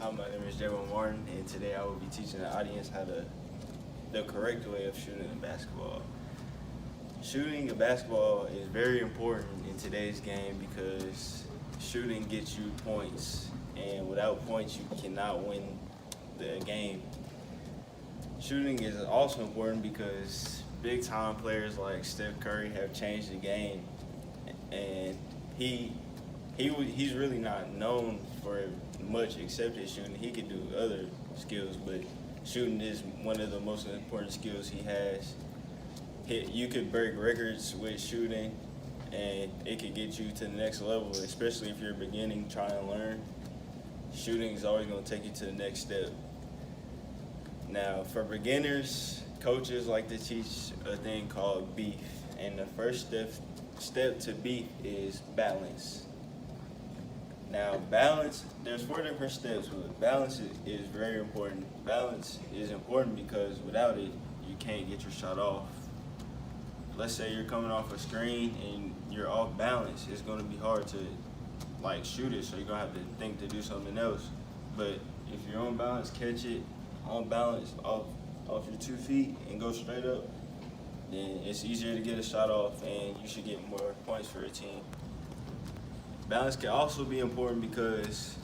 Hi, my name is Javon Martin, and today I will be teaching the audience the correct way of shooting a basketball. Shooting a basketball is very important in today's game because shooting gets you points, and without points, you cannot win the game. Shooting is also important because big-time players like Steph Curry have changed the game, and he's really not known for much except his shooting. He could do other skills, but shooting is one of the most important skills he has. You could break records with shooting, and it could get you to the next level, especially if you're beginning trying to learn. Shooting is always going to take you to the next step. Now, for beginners, coaches like to teach a thing called beef, and the first step to beef is balance. Now, balance, there's 4 different steps, but balance is very important. Balance is important because without it, you can't get your shot off. Let's say you're coming off a screen and you're off balance, it's going to be hard to shoot it, so you're going to have to think to do something else. But if you're on balance, catch it, on balance, off your 2 feet and go straight up, then it's easier to get a shot off and you should get more points for a team. Balance can also be important because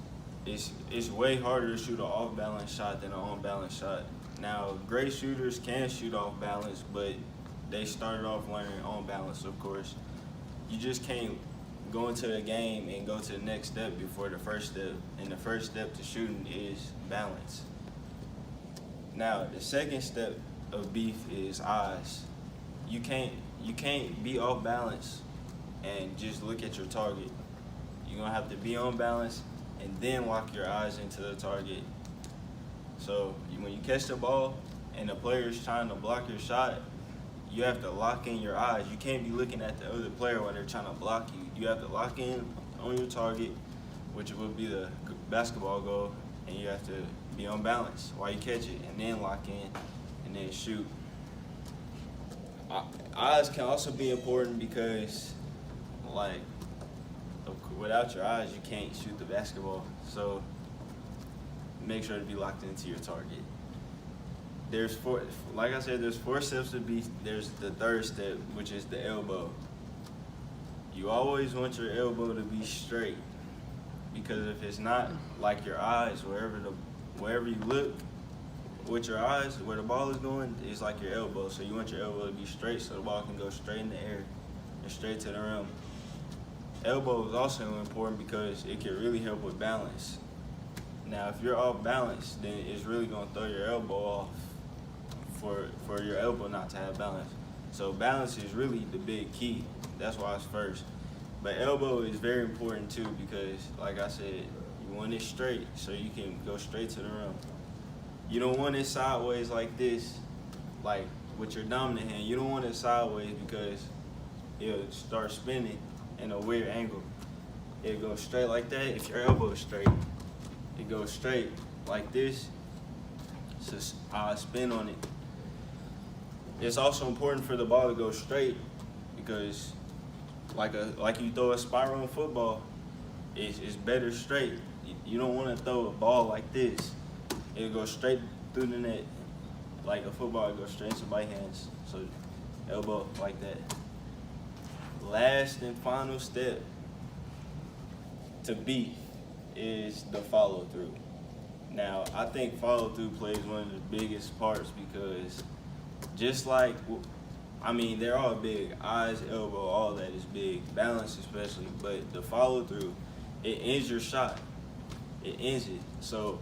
it's way harder to shoot an off-balance shot than an on-balance shot. Now, great shooters can shoot off balance, but they started off learning on balance, of course. You just can't go into the game and go to the next step before the first step, and the first step to shooting is balance. Now, the second step of beef is eyes. You can't be off balance and just look at your target. You're gonna have to be on balance and then lock your eyes into the target. So when you catch the ball and the player is trying to block your shot, you have to lock in your eyes. You can't be looking at the other player while they're trying to block you. You have to lock in on your target, which will be the basketball goal, and you have to be on balance while you catch it, and then lock in, and then shoot. Eyes can also be important because, without your eyes, you can't shoot the basketball. So make sure to be locked into your target. There's 4 steps to beef. There's the third step, which is the elbow. You always want your elbow to be straight, because if it's not, like your eyes, wherever you look with your eyes, where the ball is going, it's like your elbow. So you want your elbow to be straight so the ball can go straight in the air and straight to the rim. Elbow is also important because it can really help with balance. Now, if you're off balance, then it's really going to throw your elbow off for your elbow not to have balance. So balance is really the big key. That's why it's first. But elbow is very important too because, like I said, you want it straight so you can go straight to the rim. You don't want it sideways like this, like with your dominant hand. You don't want it sideways because it'll start spinning in a weird angle. It goes straight like that. If your elbow is straight, it goes straight like this. So I spin on it. It's also important for the ball to go straight because, like you throw a spiral in football, it's better straight. You don't want to throw a ball like this. It'll go straight through the net. Like a football, it goes straight into my hands. So elbow like that. Last and final step to beef is the follow through. Now, I think follow through plays one of the biggest parts because they're all big. Eyes, elbow, all that is big. Balance especially, but the follow through, it ends your shot. It ends it. So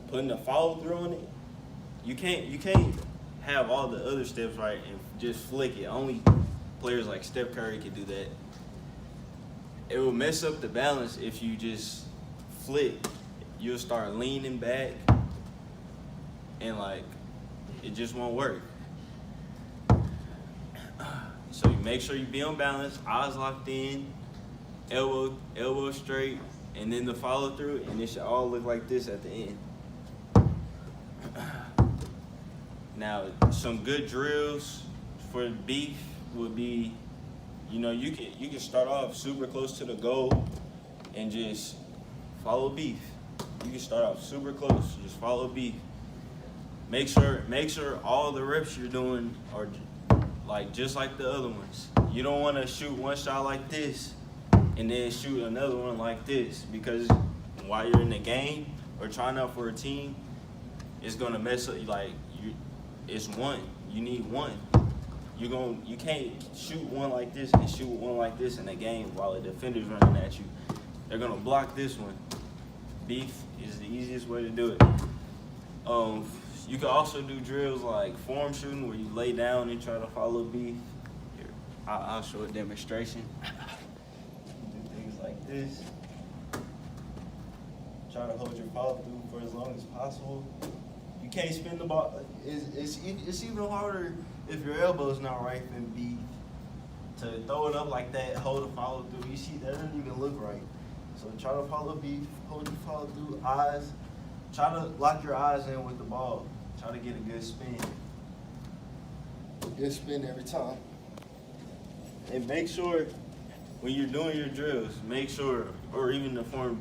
putting the follow through on it, you can't have all the other steps right and just flick it. Only players like Steph Curry can do that. It will mess up the balance if you just flick. You'll start leaning back and it just won't work. So you make sure you be on balance, eyes locked in, elbow straight, and then the follow through, and it should all look like this at the end. Now, some good drills for beef would be, you can start off super close to the goal and just follow beef. You can start off super close. Just follow beef. Make sure all the reps you're doing are like just like the other ones. You don't want to shoot one shot like this and then shoot another one like this, because while you're in the game or trying out for a team, it's gonna mess up. Like it's one. You need one. You can't shoot one like this and shoot one like this in a game while the defender's running at you. They're gonna block this one. Beef is the easiest way to do it. You can also do drills like form shooting, where you lay down and try to follow beef. Here, I'll show a demonstration. Do things like this. Try to hold your follow through for as long as possible. You can't spin the ball. It's even harder if your elbow's not right than beef. To throw it up like that, hold the follow through. You see, that doesn't even look right. So try to follow beef, hold your follow through, eyes. Try to lock your eyes in with the ball. Try to get a good spin. Good spin every time. And make sure when you're doing your drills, make sure, or even the form